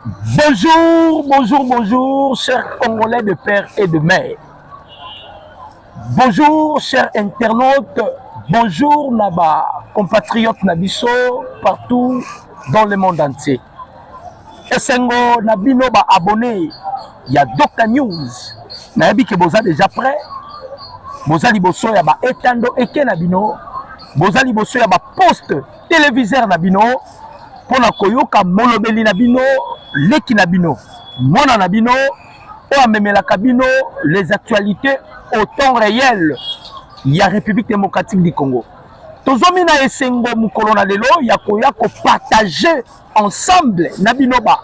Bonjour, bonjour, bonjour, chers Congolais de père et de mère. Bonjour, chers internautes. Bonjour, Naba, compatriotes Nabiso, partout dans le monde entier. Essengo, Nabino, ba abonné. Il y a Dr News. Nabi que vous êtes déjà prêt. Vous allez bosso ya ba etando eke Nabino. Vous allez bosso ya ba poste téléviseur Nabino. Pour la koyoka molobeli Nabino. Leki Nabino, Mona Nabino, Oamemela Kabino, les actualités au temps réel. Il y a République démocratique du Congo. Tozomina Esengo Mukolona Lelo, Yakoya ko partager ensemble Nabinoba.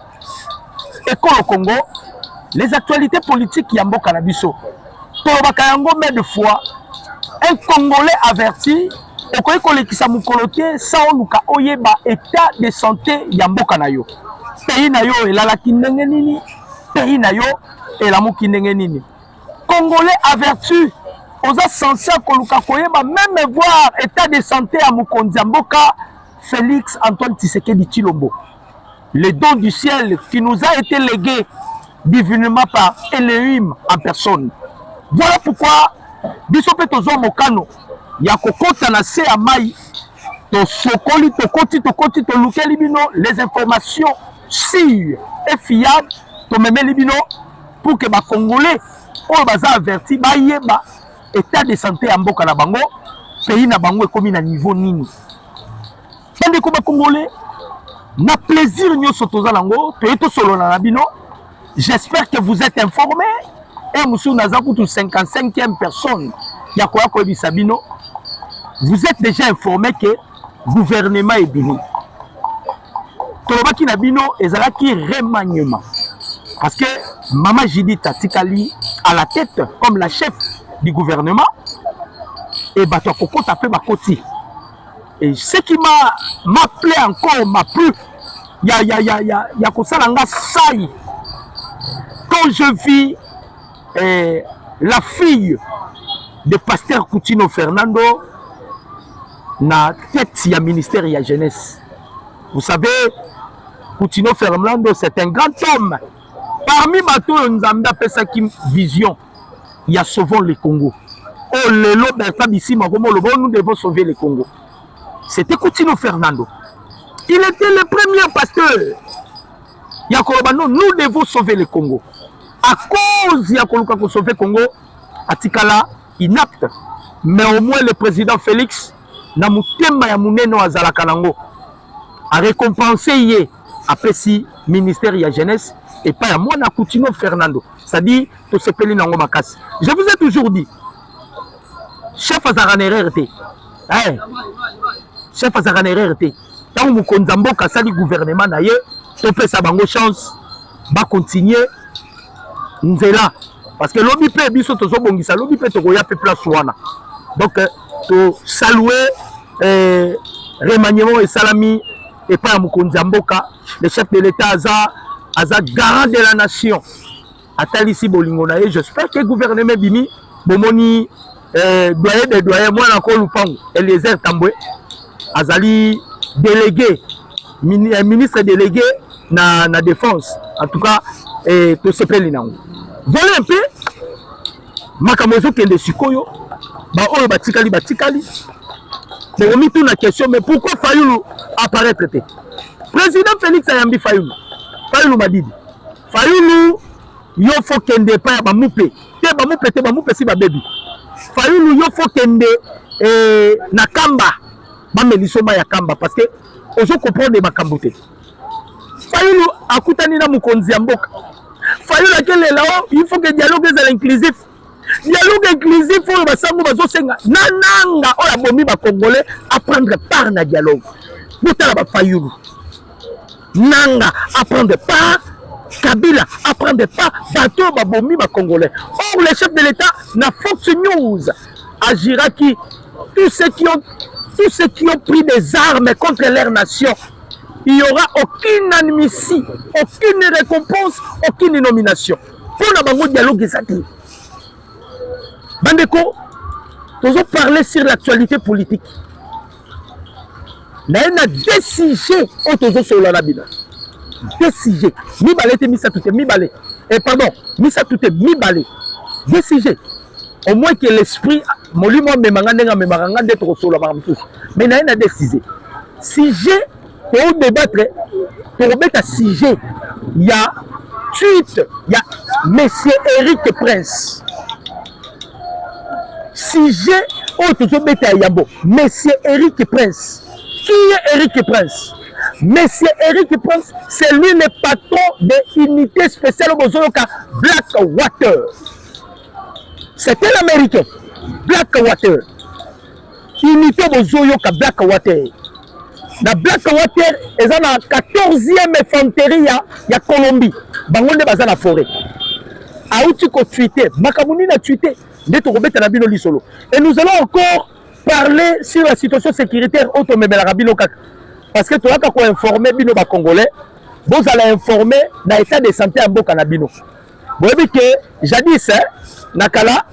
École au Congo, les actualités politiques Yambo Kanabiso. Tobaka Yango mais de fois, un Congolais averti, Okoye Kolekisa Mukolote, Saoluka Oyeba, état de santé Yambo Kanayo. Pays na yo elalaki ndenge nini, pays na yo elamuki ndenge nini. Congolais averti, oza censé koluka koyeba même voir état de santé à Mokonzi Mboka Félix Antoine Tshisekedi Tshilombo. Le don du ciel qui nous a été légué divinement par Elohim en personne. Voilà pourquoi bisope tozo mokano ya kokota na se ya mai to sokoli to koti to lukeli bino les informations sûres et fiables to memeli bino pour que ba Congolais o baza averti ba yeba état de santé ya mboka na bango pays na bango ekomi na niveau nini. Bande ko ba Congolais na plaisir nyoso tozala ngo to solo na bino. J'espère que vous êtes informés. Et monsieur Nazakutu 55e personne ya koya ko bisabino. Vous êtes déjà informé que le gouvernement est béni. Tolobaki Nabino ezalaki remaniement. Parce que Maman Judith Tikali à la tête comme la chef du gouvernement et Bato Koko tapé Bakoti. Et ce qui m'a plu encore, m'a plu, ya kosalanga sai. Quand je vis la fille de pasteur Coutinho Fernando na tête ya ministère ya jeunesse. Vous savez, Coutinho Fernando, c'est un grand homme. Parmi bateaux, nous avons appelé ça qui vision. Il y a sauvons le Congo. Oh, le Berta Bissima, nous devons sauver le Congo. C'était Coutinho Fernando. Il était le premier pasteur. Yakolobano, nous devons sauver le Congo. À cause de Yakoluka pour sauver le Congo, Atikala, inapte. Mais au moins le président Félix, na mutema ya muneno azalaka nango a récompensé yé après si ministère ya jeunesse et pas ya mwana Coutinho Fernando, c'est-à-dire to sepeli nango makasi. Je vous ai toujours dit chef azarana RRT chef azarana RRT tant mukonza mboka sali gouvernement na ye to pesa bango chance ba continuer nzela parce que lobi pe biso tozo bongisa lobi pe to koya pe place wana. Donc to saluer remaniement et salami et pas Mokonzi Mboka, le chef de l'État aza garant de la nation. Atalisi Bolingona et j'espère que le gouvernement Bimi bomoni doyen de doyen moi encore Lupango Eliezer Tambwe azali délégué ministre délégué na défense en tout cas to sepeli nango. Voilà un peu makamozo kende sikoyo. Bah, oh, batikali. Bon, on met tout la question, mais pourquoi Fayoulou apparaît traité? Président Félix Ayambi Fayoulou. Fayoulou m'a dit. Fayoulou, il faut qu'il ne pas mouper. Te mouper si ba baby. Fayoulou, il faut qu'il ne na kamba. Ba melisoma ya kamba parce que on se comprend de makambote. Fayoulou akutani na Mokonzi Mboka. Fayoulou akele là, il faut que le dialogue soit inclusif. Dialogue inclusif pour les sango bazosenga nananga ola bomi ba Congolais apprendre part na dialogue. Botala ba Fayoulou. Nanga apprendre part, Kabila apprendre part, bateau ba bomi ba Congolais. Or le chef de l'État na Fox News agira qui tous ceux qui ont pris des armes contre leur nation. Il n'y aura aucune amnistie, aucune récompense, aucune nomination. Pour la bango dialogue exactif. Bandeko, nous allons parler sur l'actualité politique. Nous avons des sujets autour de la Bible. deux sujets. Mibale te misa tout mibale. Et pardon, misa tout mibale. Deux sujets. Au moins que l'esprit, molimo memanga memanga d'être solo par tous. Mais il y a des sujets. Sujet pour débattre, pour mettre un sujet, il y a suite, il y a Monsieur Eric Prince. Sujet, oh, tu peux mettre à Yambo. Monsieur Eric Prince. Qui est Eric Prince? Monsieur Eric Prince, c'est lui le patron de l'unité spéciale au Bozoyoka Blackwater. C'était l'américain. Blackwater. Unité Bozoyoka Blackwater. La Blackwater, ils ont la 14e infanterie ya Colombie. Bangonde baza la forêt. Aouti ko tweeté, Makamuni na tweeté, d'être Robert Nabino Lisolo. Et nous allons encore parler sur la situation sécuritaire automobile Rabino Kak. Parce que tu as quoi informer Bino ba Congolais, vous allez informer dans l'état de santé à Mboka Nabino. Vous voyez que jadis, Nakala,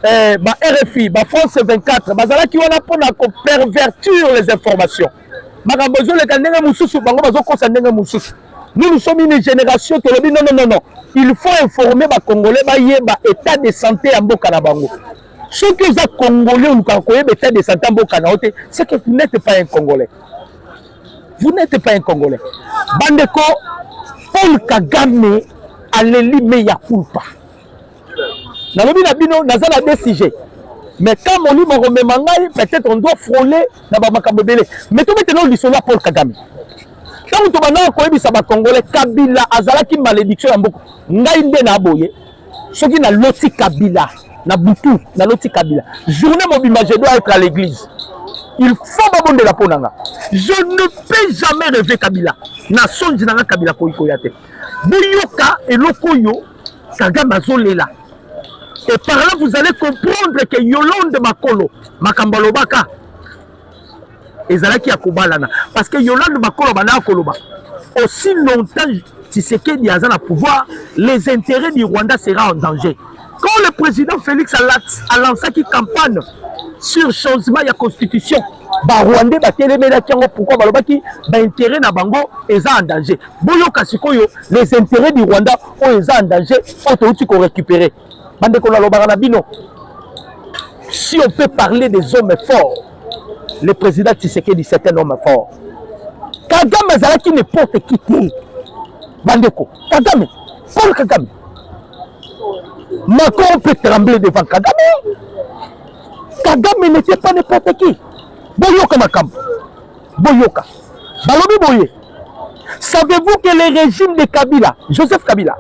RFI, France 24, bazala qui wana pour pervertir les informations. Nous sommes une génération qui dit non. Il faut informer les Congolais de l'état de santé à Mboka Nabango. Ce que vous êtes Congolais ou l'état de santé à Mboka Nabango, c'est que vous n'êtes pas un Congolais. Vous n'êtes pas un Congolais. Bandeko, Paul Kagame a l'élimé ya culpa. Nalobi na bino nazala des sujets. Mais quand mon livre remet peut-être on doit frôler na ba makambo belé. Mais tout maintenant lisolo Paul Kagame. Quand on demande ko yebisa ba Congolais Kabila azalaki malédiction ya mboko. Ngai nde na boye. Soki na loti Kabila na butu na loti Kabila. Journée mobima je dois être à l'église. Il faut m'abonner la ponanga. Je ne peux jamais rêver Kabila. Nation dinanga Kabila koyate. Buyoka et lokoyo Kagame azolela. Et par là vous allez comprendre que Yolande Makolo Makambalo Baka ezalaki akobalana parce que Yolande Makolo bana koloba aussi longtemps Tshisekedi aza na pouvoir, les intérêts du Rwanda seront en danger. Quand le président Félix a lancé une campagne sur changement de la constitution, les Rwandais pourquoi les intérêts na bango est en danger. Les intérêts du Rwanda sont en danger, il faut récupérer. Si on peut parler des hommes forts, le président Tshisekedi c'est un homme fort. Kagame azalaki n'importe qui. Bandeko, Kagame, Paul Kagame. Macron peut trembler devant Kagame. Kagame n'était pas n'importe qui. Boyoka Makam. Boyoka. Balobi Boye. Savez-vous que le régime de Kabila, Joseph Kabila,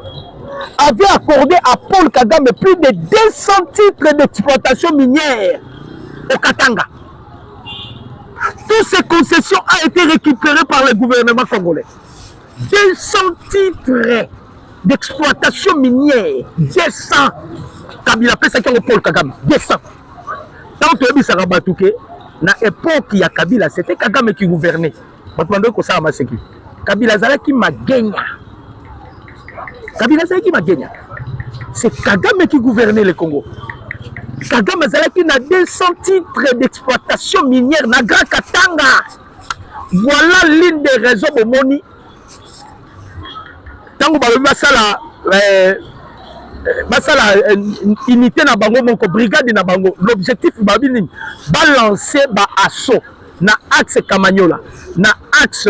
avait accordé à Paul Kagame plus de 200 titres d'exploitation minière au Katanga? Toutes ces concessions ont été récupérées par le gouvernement congolais. 200 titres d'exploitation minière. 200. Kabila fait ça avec Paul Kagame. 200. Tant que ça a battu, na époque il y a Kabila, c'était Kagame qui gouvernait. Kabila Zala qui m'a gagné. Kabila Zala qui m'a gagné. C'est Kagame qui gouvernait le Congo. Kagame Zala qui a 200 titres d'exploitation minière na Grand Katanga. Voilà l'une des raisons de Moni. Tant que vous avez unité na bango moko brigade na bango, l'objectif babini balancer ba assaut na axe Kamanyola, na axe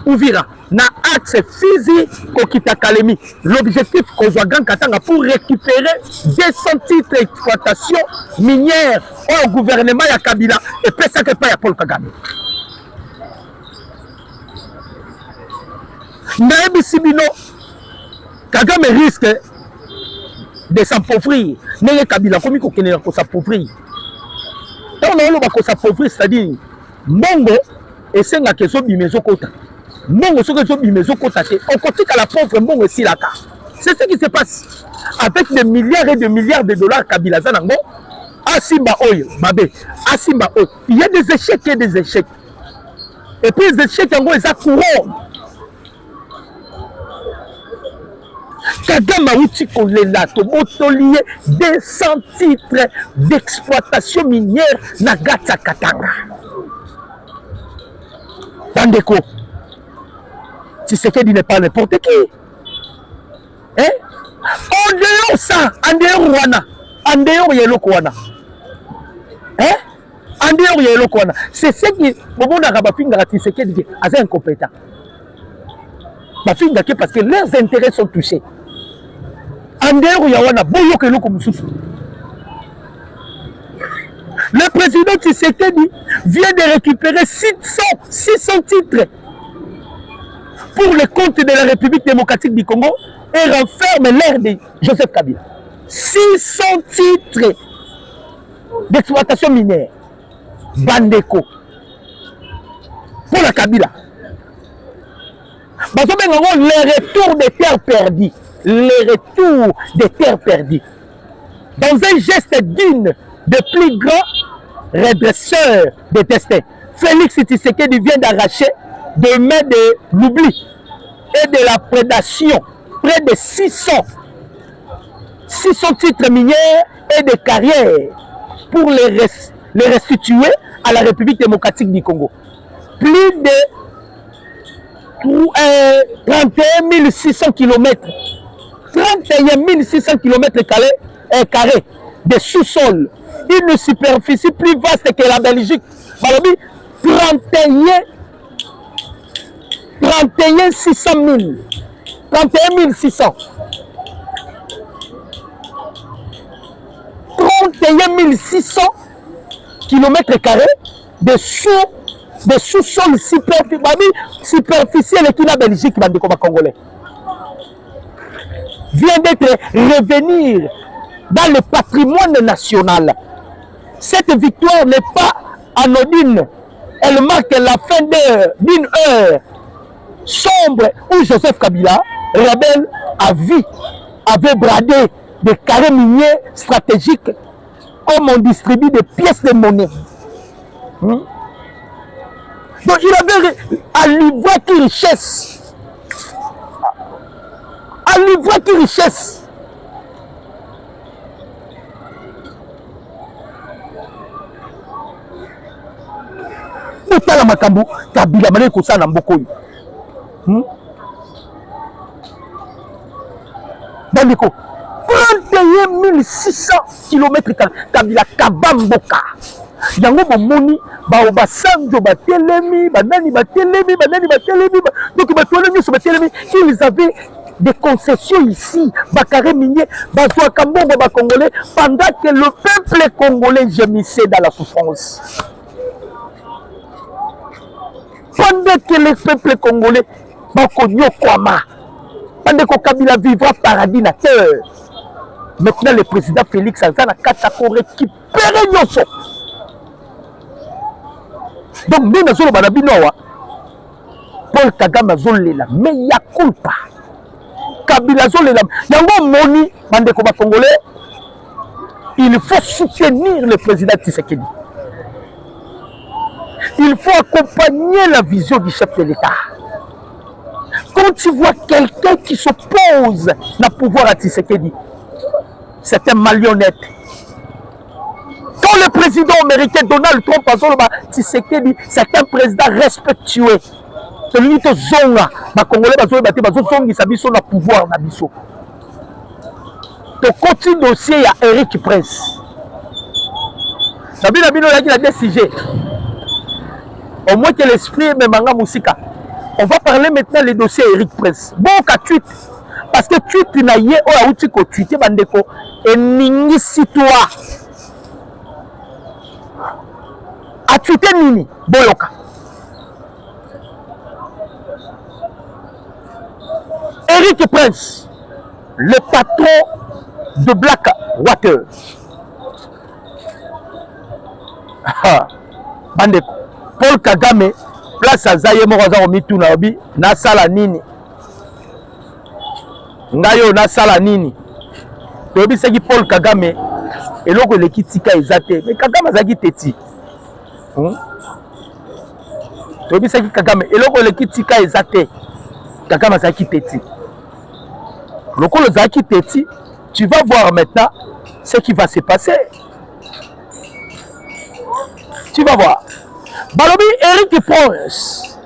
Uvira, na axe Fizi Kokita Kalemi. L'objectif qu'on soit Grand Katanga pour récupérer 200 titres d'exploitation minière au gouvernement ya Kabila et puis ça que pas ya Paul Kagame. Naebi Sibino Kagame risque de s'appauvrir. N'est Kabila comme il connaît qu'on s'appauvrir. Tant on va s'appauvrir, c'est-à-dire Mongo et c'est la question du maison kota. Mongo ce que du maison kota c'est on continue à la pauvre Mongo ici là. C'est ce qui se passe avec des milliards et des milliards de dollars Kabila Zanango. Asimba Oyo, Babé, Asimba Oyo. Il y a des échecs et des échecs. Et puis les échecs en gros ils accourent. Kagame Outi Kolela, Tomotolié, 200 titres d'exploitation minière Nagata Katanga. Bandeko. Tshisekedi n'est pas n'importe qui. Hein? En dehors ça, en dehors Rwanda, en dehors Yeloko Wana. Hein? En dehors Yeloko Wana. C'est ce qui, Bobo Narabafinga Tshisekedi, est incompétent. Bafinga parce que leurs intérêts sont touchés. En dehors Yawana, Boyoke Loko Moussousou. Le président Tshisekedi vient de récupérer 600 titres pour le compte de la République démocratique du Congo et renferme l'ère de Joseph Kabila. 600 titres d'exploitation minière. Bandeko. Pour la Kabila. Le retour des terres perdues. Le retour des terres perdues. Dans un geste digne de plus grand redresseur de destin, Félix Tshisekedi vient d'arracher de main de l'oubli et de la prédation près de 600 titres miniers et de carrières pour les restituer à la République démocratique du Congo. Plus de 31 600 km. 31 600 km carrés de sous-sol. Une superficie plus vaste que la Belgique. 31 600 000. 31 600. 31 600 km carrés de sous-sol superficiel qui la Belgique, congolais. Vient d'être revenir dans le patrimoine national. Cette victoire n'est pas anodine. Elle marque la fin d'une heure sombre où Joseph Kabila, rebelle à vie, avait bradé des carrés miniers stratégiques comme on distribue des pièces de monnaie. Donc il avait à livrer qui richesse. À livrer qui richesse. Utala makambu Kabila mane kosala mboko yi. Bandeko 31 600 km Kabila Kabamboka. Yango bomoni ba basanjo batelemi banani batelemi donc batelemi so batelemi ils avaient des concessions ici bakaré minier bazwa kambongo ba congolais pendant que le peuple congolais gémissait dans la souffrance. Pendant que le peuple congolais bakonyokwama, pendant que Kabila vivra paradis na terre. Maintenant le président Félix Anzana Katako récupérer Nyoso. Donc nous n'avons pas de Paul Kagame Zolela, mais il y a culpa. Kabila Zolela, yango moni bandeko ba congolais, il faut soutenir le président Tshisekedi. Il faut accompagner la vision du chef de l'État. Quand tu vois quelqu'un qui s'oppose au pouvoir à Tshisekedi, c'est un marionnette. Quand le président américain Donald Trump a dit Tshisekedi, c'est un président respectueux. Celui qui est zonga, les Congolais ont le pouvoir. Donc, continue le dossier, il y a Eric Prince. Il y a des sujets. Au moins que l'esprit est Manga Moussika. On va parler maintenant du dossier Eric Prince. Bon, qu'à tweet. Parce que tweet n'a yé, oh, à outil ko tweeté, bandeko, et ningi si-toi. A tweeté nini, Boyoka. Eric Prince, le patron de Blackwater. Bandeko. Paul Kagame, place à Zaye Moroza Omitu Naobi, na sala nini. Ngayo na sala nini. Tobi seki Paul Kagame, eloko le kitika ezate. Mais Kagame zaki teti. Tobi seki Kagame, eloko le kitika ezate. Kagame zaki teti. Loko le zaki teti, tu vas voir maintenant ce qui va se passer. Tu vas voir. Balobi Eric Prince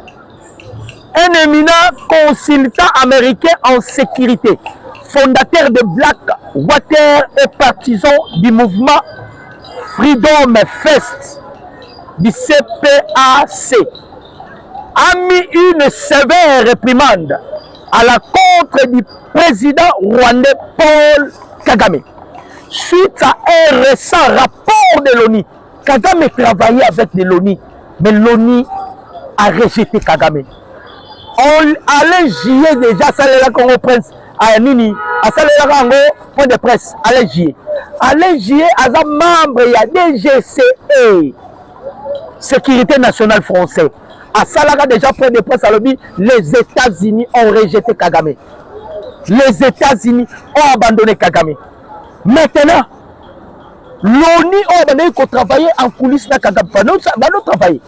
un éminent consultant américain en sécurité, fondateur de Blackwater et partisan du mouvement Freedom Fest du CPAC, a mis une sévère réprimande à la contre du président rwandais Paul Kagame. Suite à un récent rapport de l'ONU, Kagame travaillait avec l'ONU, mais l'ONU a rejeté Kagame. Alain J.E. déjà, ça là qu'on reprenne à Nini, à ça là point de presse, Alain J.E. Alain J.E. est un membre, il y a DGCE, Sécurité nationale française. À ça là déjà point de presse à l'objet, les États-Unis ont rejeté Kagame. Les États-Unis ont abandonné Kagame. Maintenant, l'ONU a abandonné qu'on travailler en coulisses de Kagame. Nous travailler.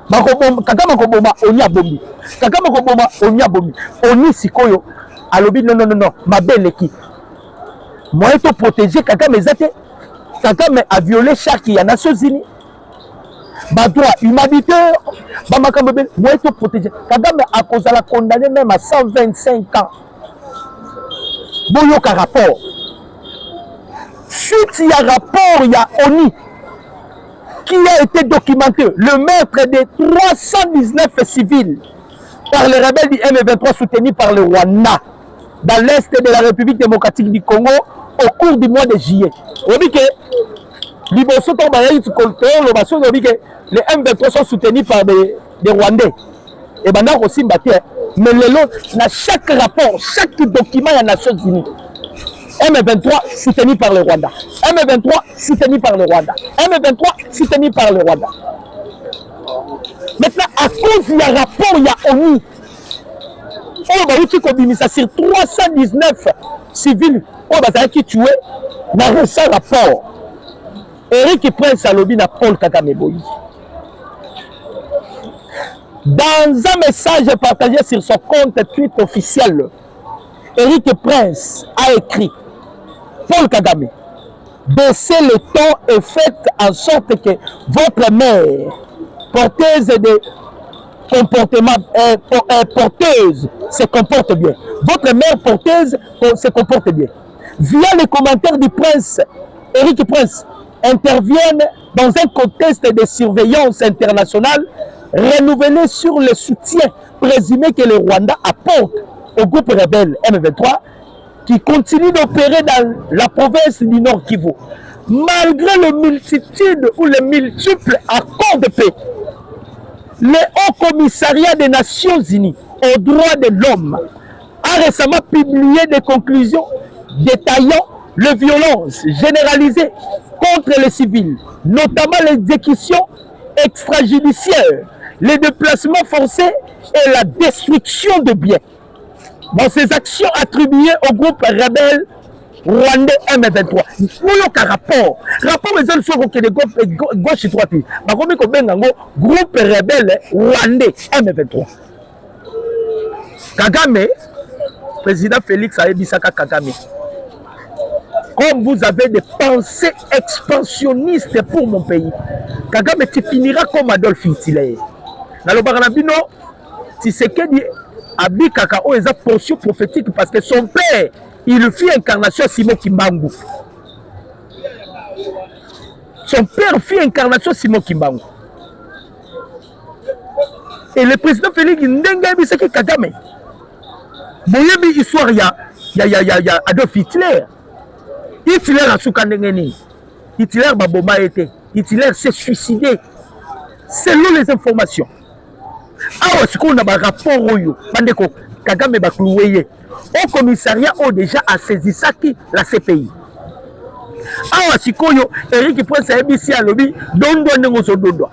Kagame Koboma, on y a bombi. Kagame Koboma, on y a bombi. On y sikoyo. À l'objet, non, ma belle équipe. Moi, je suis protégé. Kagame Kagame a violé chaque des Nations Unies. Ma droit humanitaire. Moi, je suis protégé. Kagame a causé la condamné même à 125 ans. Bon, il y a un rapport. Suite, il y a un rapport, il y a ONU qui a été documenté. Le meurtre de 319 civils par les rebelles du M23 soutenus par le Rwanda dans l'est de la République démocratique du Congo au cours du mois de juillet. On dit que les M23 sont soutenus par des Rwandais. Et maintenant aussi, mais dans chaque rapport, chaque document des Nations Unies, M23 soutenu par le Rwanda. M23 soutenu par le Rwanda. M23 soutenu par le Rwanda. Maintenant, à cause il y a un rapport, il y a ONU. On va utiliser ça sur 319 civils. On va qui tué dans un seul rapport. Eric Prince Alobi na Paul Kagame Boyi. Dans un message partagé sur son compte Twitter officiel, Eric Prince a écrit: Paul Kagame, baissez le ton et faites en sorte que votre mère, porteuse de comportement, porteuse, se comporte bien. Votre mère porteuse se comporte bien. Via les commentaires du prince, Eric Prince interviennent dans un contexte de surveillance internationale renouvelé sur le soutien présumé que le Rwanda apporte au groupe rebelle M23 qui continue d'opérer dans la province du Nord Kivu. Malgré les multitudes ou les multiples accords de paix, le Haut Commissariat des Nations Unies aux droits de l'homme a récemment publié des conclusions détaillant les violences généralisées contre les civils, notamment l'exécution extrajudiciaire, les déplacements forcés et la destruction de biens. Dans ces actions attribuées au groupe rebelle rwandais M23. Nous avons un rapport. Rapport mais il faut que les gauche et droite. Groupe rebelle rwandais M23. Kagame, président Félix Aebisaka Kagame. Comme vous avez des pensées expansionnistes pour mon pays, Kagame, tu finiras comme Adolf Hitler. Dans le Baranabino, tu sais que Abi Kakao est une portion prophétique parce que son père, il fit incarnation Simon Kimbangu. Son père fit incarnation Simon Kimbangu. Et le président Félix Ndenga Bisaki Kagame. Moyebi histoire il y a Adolf Hitler. Hitler a soukandengeni. Hitler baboma été. Hitler s'est suicidé. Selon les informations. Alors, ce qu'on a un rapport oyo, bandeko Kagame baklouye. Au commissariat a déjà saisi ça qui la CPI. Alors, ce qu'on a Eric Prince ABC à lobby, dondo nengozo dondo.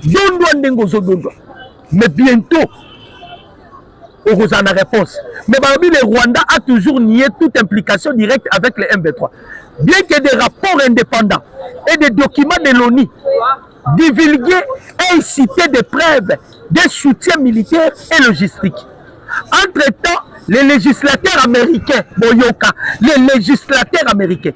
Dondo nengozo dondo. Mais bientôt, on a une réponse. Mais le Rwanda a toujours nié toute implication directe avec les M23. Bien que des rapports indépendants et des documents de l'ONU divulgués et cités des preuves de soutien militaire et logistique. Entre-temps, les législateurs américains, Boyoka, les législateurs américains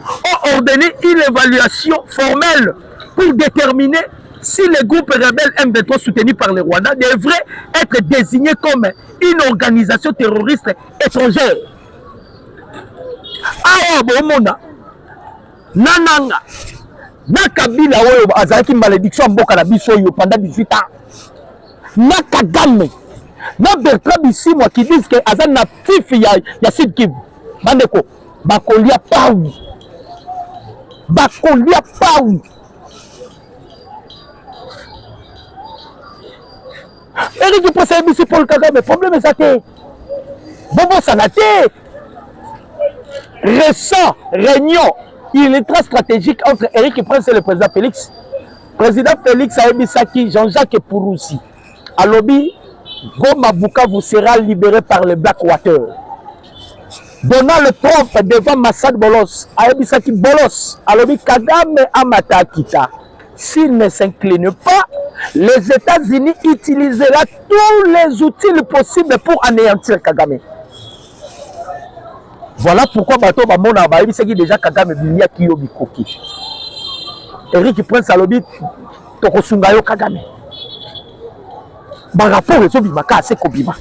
ont ordonné une évaluation formelle pour déterminer si le groupe rebelle M23 soutenu par le Rwanda devrait être désigné comme une organisation terroriste étrangère. Awa bomona nananga na Kabila oyo azalaki malédiction mboka na biso yo pendant 18 ans. Na Kagame na Bertrand Bisimwa qui disent que azan natif ya Sud Kivu. Bandeko bakolia pau. Bakolia pau. Eric Prince Bisimwa Paul Kagame problème est ça que Bobo Salate. Récent réunion ultra stratégique entre Eric Prince et le président Félix. Président Félix a Ebisaki, Jean-Jacques Pouroussi. À lobby, Goma Bukavu sera libéré par le Blackwater. Donald Trump devant Massad Bolos. A Ebisaki Bolos. À lobby, Kagame Amata Kita. S'il ne s'incline pas, les États-Unis utiliseront tous les outils possibles pour anéantir Kagame. Voilà pourquoi bateau bamona bayebi seki déjà Kagame bilia kiyo bikoki. Eric Prince alobi tokosunga yo Kagame. Ba rapport ezo bimaka aseko bima.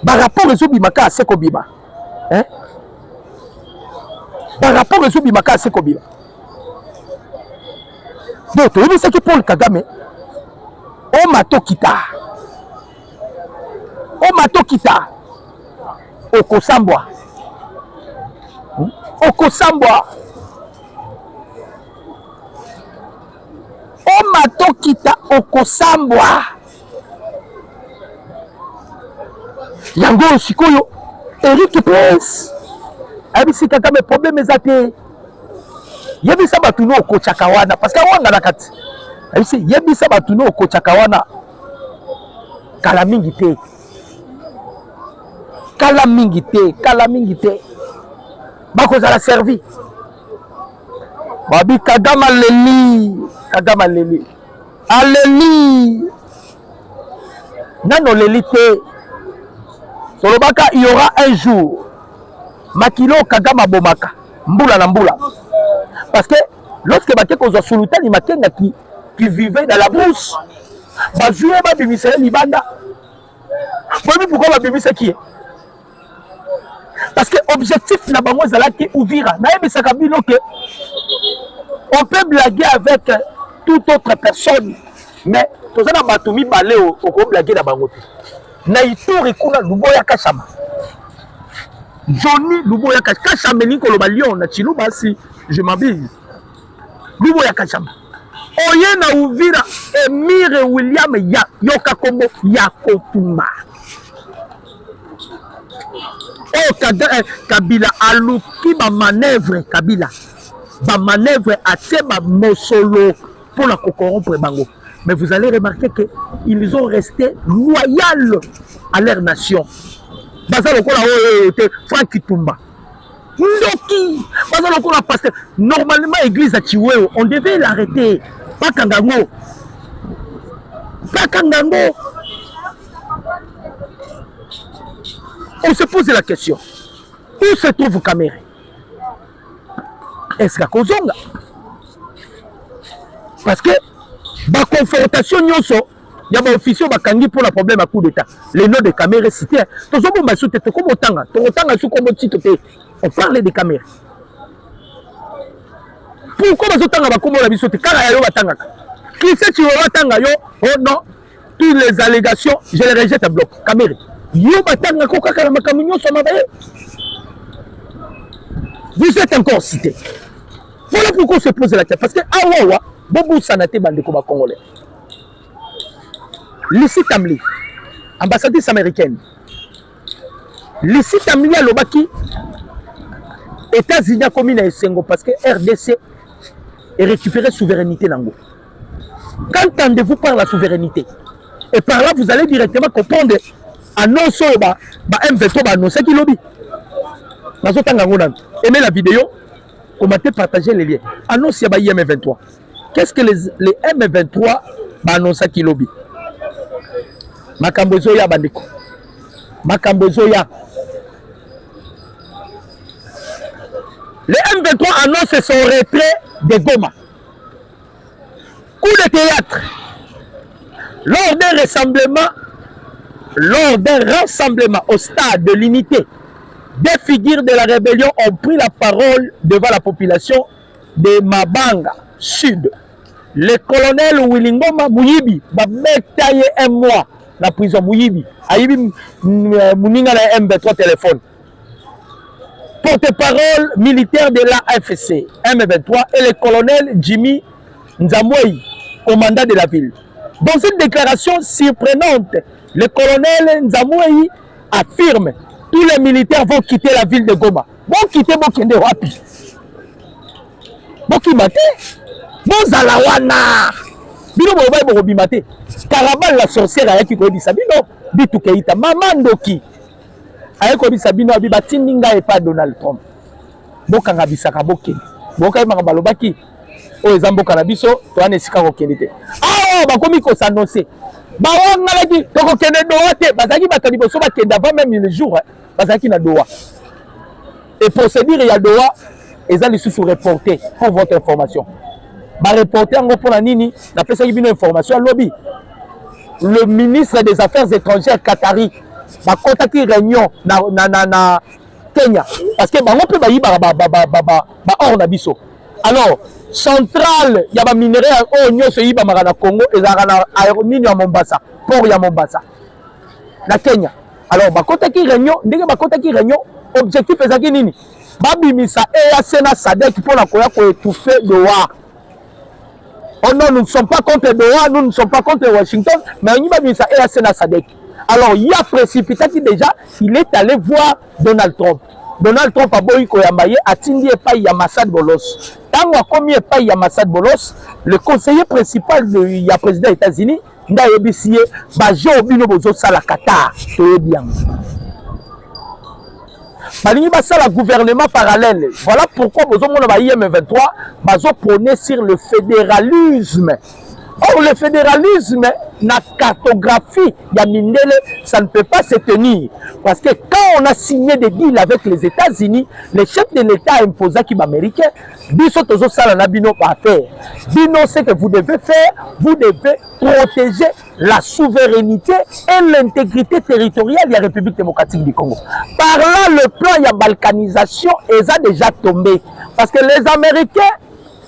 Ba rapport ezo bimaka aseko bima. Hein? Ba rapport ezo bimaka aseko bima. Donc toyebi seki Paul Kagame o mato kita. O mato kita. Okosambwa. Okosambwa o mato kita okosambwa yango sikoyo Eric Prince abisi Kagame problème ezate yebisa batuno okochaka wana parce que wanga na kati abisi yebisa batuno okochaka wana kala mingi te kala mingi te bakozala servi babi Kagame leli aleli nano leli te solobaka il y aura un jour makilo Kagame bomaka mbula na mbula parce que lorsque baké kozwa sultani makenga qui vivait dans la brousse bazoué ba bimisa libanda pourquoi ba bimisa qui est parce que l'objectif n'a pas été ouvrir. On peut blaguer avec toute autre personne, mais tout ça n'a pas mis balé au blaguer dans Bangote. Naïto Rikuna Luboya Kachama. Johnny Luboya Kachama, Nico Lobalion, Nachilou Bassi, je m'abuse. Luboya Kachama. Oye na ouvrir Emile William Yoka Kombo Yakotuma. Oh Kabila aluki ba manœuvre Kabila ba manœuvre atie ba mosolo pour la corrompre bango. Mais vous allez remarquer que ils ont resté loyaux à leur nation. Baza lokola Franck Kitumba. Ndoki baza lokola pasteur. Normalement église à Chiweo, on devait l'arrêter. Pas Kangango. On se pose la question, où se trouve Kamere? Est-ce qu'à Kozonga? Parce que la confrontation, il y a un officier qui pour le problème à coup d'État. Les noms de Kamere cités. On parle de Kamere. Pourquoi on oh non, toutes les allégations, je les rejette à bloc. Kamere. Vous êtes encore cité. Voilà pourquoi on se pose la question. Parce que Awawa, Bobo Sanate Bandeko Congolais. Lissi Tamli, ambassadrice américaine. Lissi Tamli à Lobaki, États-Unis a commis un Sengo parce que RDC est récupéré souveraineté Nango. Qu'entendez-vous par la souveraineté? Et par là, vous allez directement comprendre. Annonce M23 annonce qui lobby. Aimez la vidéo, commentez, partagez les liens. Annonce M23. Qu'est-ce que les M23 annonce qui lobby? Makambozoya bandeko. Makambozoya. Les M23 annoncent son retrait de Goma. Coup de théâtre. lors d'un rassemblement au stade de l'unité, des figures de la rébellion ont pris la parole devant la population de Mabanga Sud. Le colonel Willingoma Mouyibi va tailler un mois la prison Mouyibi. Aïbi Mouninga na MB3 téléphone. Porte-parole militaire de l'AFC M23 et le colonel Jimmy Nzamouei, commandant de la ville. Dans une déclaration surprenante, le colonel Nzamouei affirme tous les militaires vont quitter la ville de Goma. Vont quitter Bokende Wapi. Bokimate. Bozalawana. Bino Bobai Borobimate. Karabal la sorcière a qui dit ça. Bino Bitu Keita. Mamandoki. Ayeko Bisabino Abiba Tindinga et pas Donald Trump. Bokanga Bisaka Boke. Boka Makabalobaki. O Ezambo Kanabiso, Toane Sika Rokelite. Ah, Bakomi ko s'annoncer. Bawanga laki, Toko Kene Doate, Bazaki Bataliboso Bakende avant même le jour, Bazaki na Doha. Et pour se dire, il y a Doha, ils ont les sous reporter pour votre information. Ba reporter en pour la Nini, n'a fait ça qui une information à lobby. Le ministre des Affaires étrangères Qatari va contacter réunion na Kenya parce que on peut bailler ba hors nabiso. Alors centrale il y a ba minerai au nyoso yiba na Congo et za na aéronini à Mombasa port ya Mombasa na Kenya. Alors ba contacter réunion ndenge ba contacter réunion objectif ezaki nini ba bimisa EAC na SADC pour la koya ko étouffer Doha. Oh non, nous ne sommes pas contre Doha, nous ne sommes pas contre Washington, mais on y va bien ça EAC na SADC. Alors il y a précipité qui déjà il est allé voir Donald Trump. Donald Trump a boyi koyambaye atindi epa ya Massad Bolos. Tango a commis epa ya Massad Bolos, le conseiller principal de ya président des États-Unis, nda yebisiye ba jo bino bozo sala Qatar, to bien. Balingi basala gouvernement parallèle. Voilà pourquoi bozo mona ba IM23 bazo prôner sur le fédéralisme. Or, le fédéralisme, la cartographie, Yamindele, ça ne peut pas se tenir. Parce que quand on a signé des deals avec les États-Unis, les chefs de l'État imposés qui américains, Biso Tozo Salana Bino va faire. Bino, ce que vous devez faire, vous devez protéger la souveraineté et l'intégrité territoriale de la République démocratique du Congo. Par là, le plan de la balkanisation est déjà tombé. Parce que les Américains,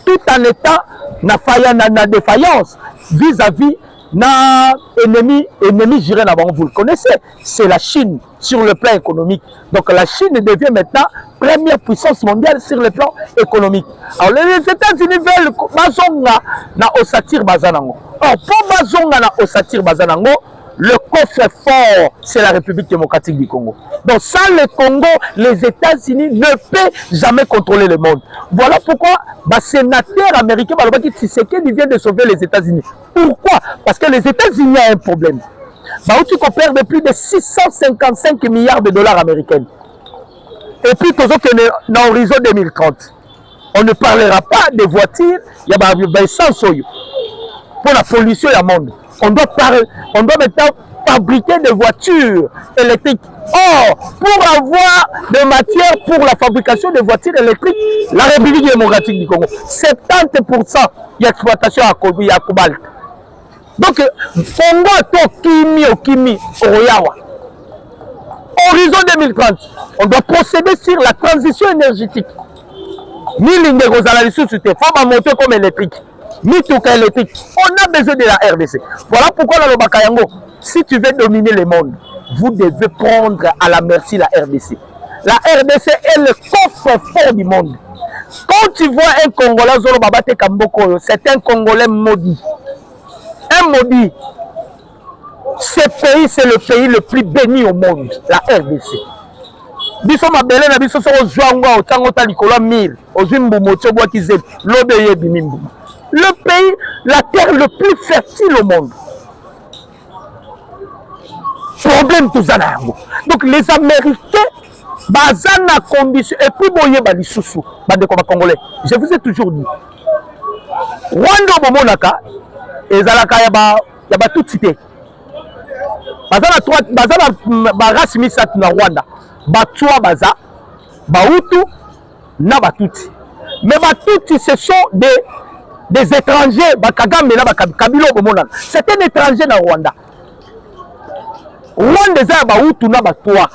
tout en étant na défaillance vis-à-vis na ennemi géré là-bas, vous le connaissez, c'est la Chine sur le plan économique. Donc la Chine devient maintenant première puissance mondiale sur le plan économique. Alors les États-Unis veulent bazonga na osatir bazanango. Or pour bazonga na osatir bazanango, le coffre-fort, c'est la République démocratique du Congo. Donc sans le Congo, les États-Unis ne peuvent jamais contrôler le monde. Voilà pourquoi le sénateur américain Tshisekedi vient de sauver les États-Unis. Pourquoi? Parce que les États-Unis ont un problème. Tu perd de plus de 655 milliards de dollars américains. Et puis, dans l'horizon 2030, on ne parlera pas des voitures, il y a essence pour la pollution du monde. On doit maintenant fabriquer des voitures électriques. Or, pour avoir des matières pour la fabrication des voitures électriques, la République démocratique du Congo, 70% d'exploitation à cobalt. Donc, Congo est Kimi, Oroyawa. Horizon 2030, on doit procéder sur la transition énergétique. Milinde Rosala, c'était faut monter comme électrique. Mituka électrique. On a besoin de la RDC. Voilà pourquoi dans le Bakayango, si tu veux dominer le monde, vous devez prendre à la merci la RDC. La RDC est le coffre-fort du monde. Quand tu vois un Congolais, Zolo Babate Kamboko, c'est un Congolais maudit. Un maudit. Ce pays, c'est le pays le plus béni au monde, la RDC. Biso mabele na biso so ozwangwa otango ta likolo 1000 ozwimbu motio bwa kizeli lobe yebi mimbu. Le pays, la terre le plus fertile au monde. Problème tout ça. Donc les Américains, bazana condition et puis boye bali sousou, bande comme Congolais. Je vous ai toujours dit. Rwanda bomonaka ezalaka ya ba tout cité. Bazana race misat na Rwanda. Batua baza, Bahutu na Batuti. Mais Batuti ce sont des des étrangers, c'est un étranger na Rwanda. Rwanda eza Bahutu na Batwa.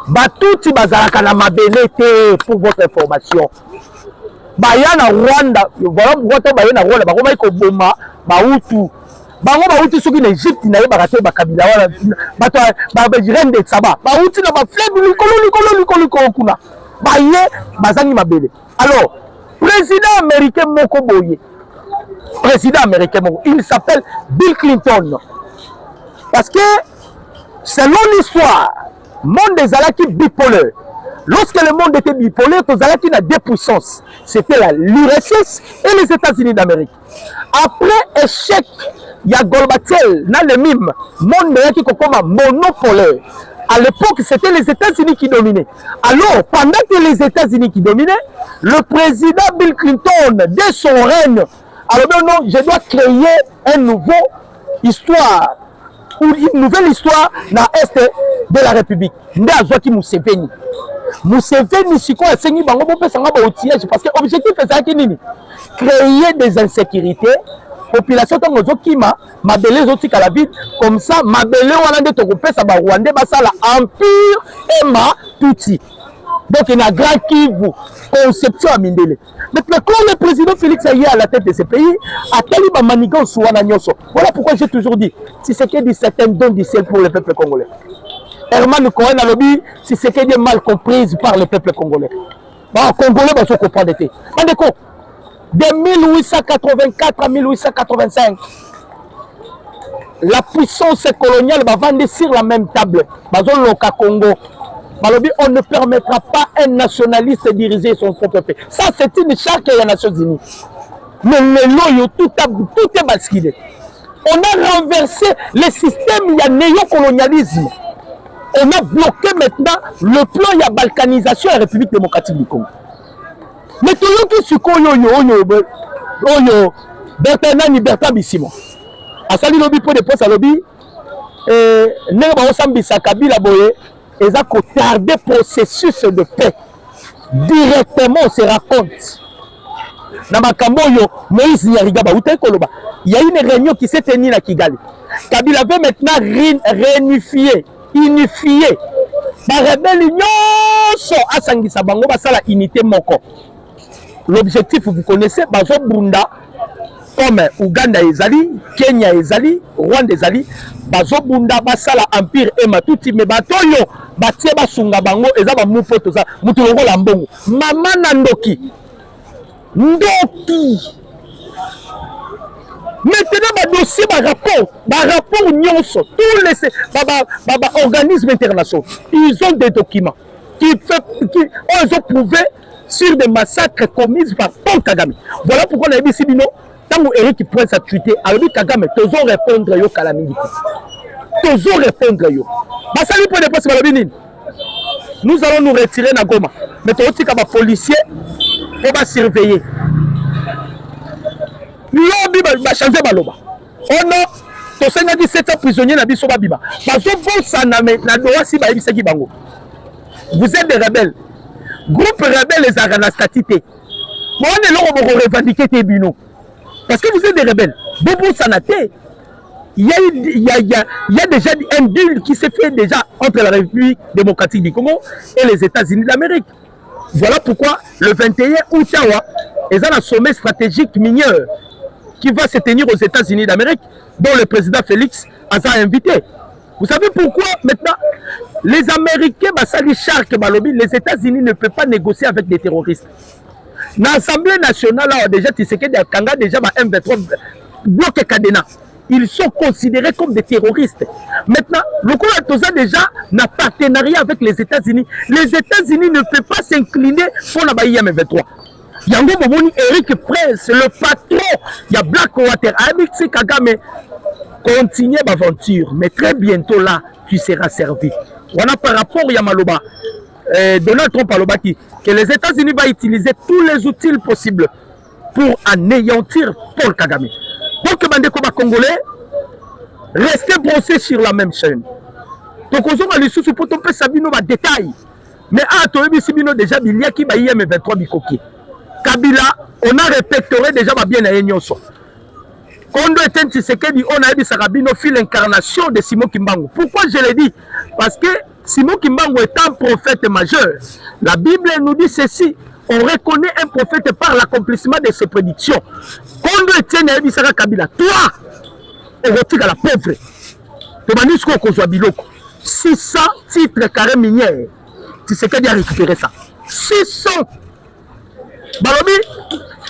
Batuti bazalaka na mabele te pour votre information. Baya na Rwanda, voilà pourquoi baya na Rwanda, bakoma ko boma Bahutu. Bango Bahutu soki na Egypte na yeba kate bakabila wana bato ba reine de Saba. Bahutu na ba fleuve likolo kuna. Baye bazangi mabele. Alors, président américain moko boye. Président américain moko, il s'appelle Bill Clinton. Parce que selon l'histoire, le monde des Alaki bipolaire. Lorsque le monde était bipolaire, les Alaki n'a deux puissances. C'était l'URSS et les États-Unis d'Amérique. Après échec, il y a Gorbatchev, dans le mime, monde qui est monopolaire. À l'époque, c'était les États-Unis qui dominaient. Alors, pendant que les États-Unis qui dominaient, le président Bill Clinton, dès son règne, alors non, je dois créer une nouvelle histoire, ou une nouvelle histoire dans l'Est de la République. Ndazwaki Museveni. Museveni, si quoi, c'est bango pour faire un outillage, parce que l'objectif est ça qui nini, créer des insécurités. Population tant que kima mabele zoti kala vide comme ça mabele wana de tokopé ça ba Rwanda basala empire ema tuti donc il y a grand Kivu conception à Mindele. Maintenant quand le président Félix est à la tête de ce pays a taliba manigan souana nyoso. Voilà pourquoi j'ai toujours dit si c'est que dit certains dons du ciel pour le peuple congolais. Herman Cohen a lobby si c'est que des mal comprises par le peuple congolais. Bah congolais bah se comprendre été. Bandeko de 1884 à 1885, la puissance coloniale va vendre sur la même table. Congo. On ne permettra pas un nationaliste de diriger son propre pays. Ça, c'est une charte des Nations Unies. Mais tout est basculé. On a renversé le système, il y a néocolonialisme. On a bloqué maintenant le plan, il y a balkanisation et la République démocratique du Congo. Mais tout le monde qui se Bertrand Bertrand Bissimo. A sali lobby pour des postes à lobby. N'est pas ensemble sa Kabila boye. Et ça qu'on tarde processus de paix. Directement on se raconte. Dans ma Kamboyo, Moïse Nyarigaba, il y a une réunion qui s'est tenue à Kigali. Kabila veut maintenant réunifier, unifier. La rébellion à Sangisa Bango, c'est la unité moko. L'objectif, vous connaissez, Bazo Bunda, comme Ouganda ezali, Kenya ezali, Rwanda ezali, Bazo Bunda, Basala Empire et Matuti, mais Batoyo, Batie Basunga Bango, Ezaba Mupoto, Mutulongo Lambongo, Mama Nandoki, Ndoki. Maintenant, le dossier, rapport nyonso, tous les organismes internationaux, ils ont des documents qui ont prouvé sur des massacres commis par Paul Kagame. Voilà pourquoi on a dit Sibino, tant que Eric prend sa tweetée, alors Kagame, tous répondre yo calamité. Tous répondre yo. Basali pour des postes malabini. Nous allons nous retirer na Goma. Mais tu aussi comme policier, on va surveiller. Lobby va changer baloba. On a to senga 17 prisonniers na biso ba biba. Bazo bonsa na doa si ba ebisa ki bango. Vous êtes des rebelles. Groupe rebelle les aranastatités. Moi, on est là, on va revendiquer tes bino. Parce que vous êtes des rebelles. Bobo Sanaté. Il y a déjà un deal qui s'est fait déjà entre la République démocratique du Congo et les États-Unis d'Amérique. Voilà pourquoi le 21 août, il y a un sommet stratégique mineur qui va se tenir aux États-Unis d'Amérique, dont le président Félix a invité. Vous savez pourquoi maintenant les Américains, les États-Unis ne peuvent pas négocier avec des terroristes. Dans l'Assemblée nationale, déjà, tu sais que Kanga déjà M23 bloque Kadena. Ils sont considérés comme des terroristes. Maintenant, le Congo a déjà un partenariat avec les États-Unis. Les États-Unis ne peuvent pas s'incliner pour la M23. Yango Boboni, Eric Prince, le patron, il y a Blackwater, Amit Kagame. Continue l'aventure, mais très bientôt là, tu seras servi. On a par rapport à Yamaloba, Donald Trump a dit que les États-Unis vont utiliser tous les outils possibles pour anéantir Paul Kagame. Donc, Bandeko Congolais, restez brossés sur la même chaîne. Donc, on a les sous pour tomber Sabino va détail. Mais à toi, Sabino déjà, il y a qui va y M23 Bikoki. Kabila, on a répertorié déjà bien à Enyoso. Kondo Etienne Tshisekedi, on a dit Sarabino fut l'incarnation de Simon Kimbangu. Pourquoi je l'ai dit? Parce que Simon Kimbangu est un prophète majeur. La Bible nous dit ceci. On reconnaît un prophète par l'accomplissement de ses prédictions. Kondo Etienne a dit Sarah Kabila, toi, on retire à la pauvre. Tu m'as dit ce biloko. 600 titres carrés minières. Tshisekedi a récupéré ça. 600. Balobi,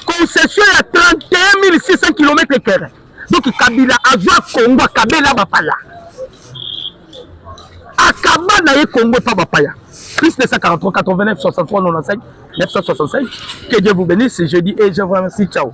concession à 31 600 km. Donc Kabila a joué Congo, Kabila Bapala. Akaba na ye Congo pas Bapaya. Plus 943 89 63 95 965. Que Dieu vous bénisse. Je dis et je vous remercie. Ciao.